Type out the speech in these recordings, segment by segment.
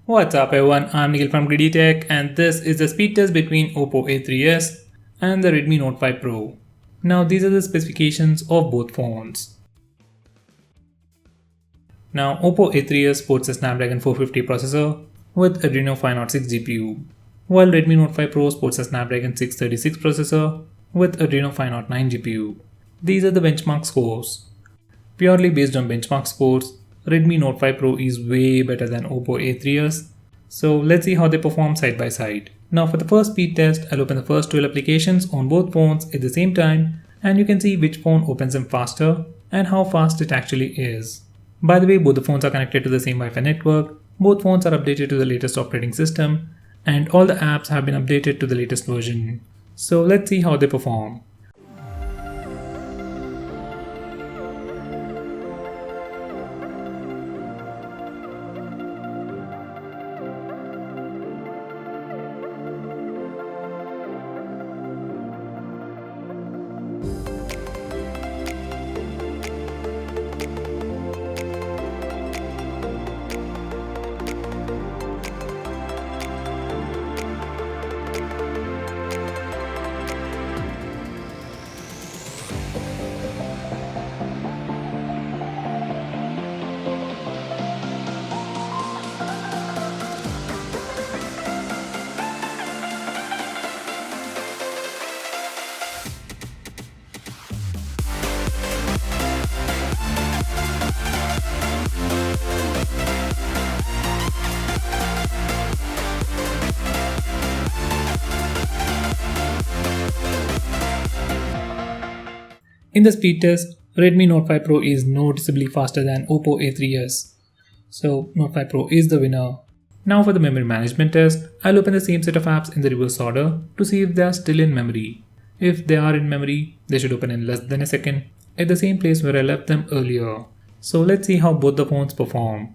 What's up everyone, I'm Nikhil from Greedytech and this is the speed test between OPPO A3s and the Redmi Note 5 Pro. Now these are the specifications of both phones. Now OPPO A3s sports a Snapdragon 450 processor with Adreno 506 GPU, while Redmi Note 5 Pro sports a Snapdragon 636 processor with Adreno 509 GPU. These are the benchmark scores. Purely based on benchmark scores, Redmi Note 5 Pro is way better than OPPO A3s. So let's see how they perform side by side. Now for the first speed test, I'll open the first 12 applications on both phones at the same time and you can see which phone opens them faster and how fast it actually is. By the way, both the phones are connected to the same Wi-Fi network, both phones are updated to the latest operating system, and all the apps have been updated to the latest version. So let's see how they perform. In the speed test, Redmi Note 5 Pro is noticeably faster than OPPO A3s. So Note 5 Pro is the winner. Now for the memory management test, I'll open the same set of apps in the reverse order to see if they are still in memory. If they are in memory, they should open in less than a second at the same place where I left them earlier. So let's see how both the phones perform.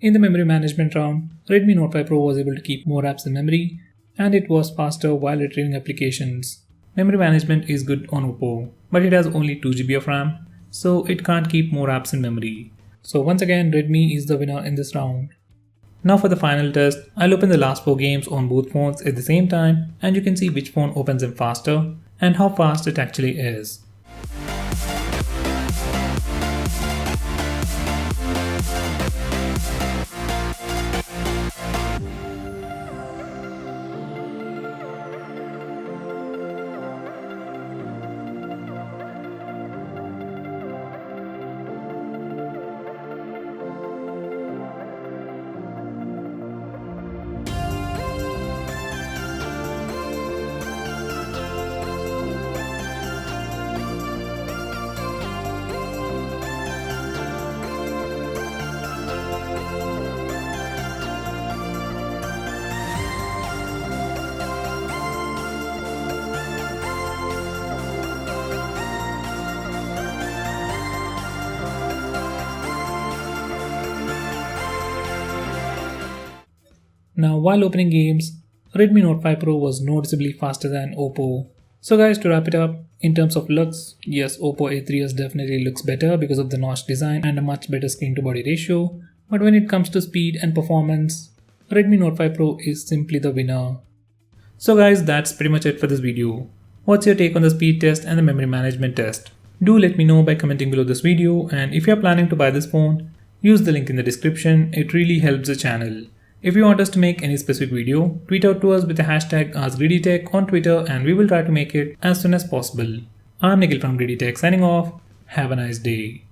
In the memory management round, Redmi Note 5 Pro was able to keep more apps in memory and it was faster while retrieving applications. Memory management is good on OPPO, but it has only 2GB of RAM, so it can't keep more apps in memory. So once again, Redmi is the winner in this round. Now for the final test, I'll open the last 4 games on both phones at the same time and you can see which phone opens them faster and how fast it actually is. Now while opening games, Redmi Note 5 Pro was noticeably faster than OPPO. So guys, to wrap it up, in terms of looks, yes, OPPO A3s definitely looks better because of the notch design and a much better screen to body ratio. But when it comes to speed and performance, Redmi Note 5 Pro is simply the winner. So guys, that's pretty much it for this video. What's your take on the speed test and the memory management test? Do let me know by commenting below this video, and if you're planning to buy this phone, use the link in the description, it really helps the channel. If you want us to make any specific video, tweet out to us with the hashtag AskGreedyTech on Twitter and we will try to make it as soon as possible. I'm Nikhil from Greedytech signing off. Have a nice day.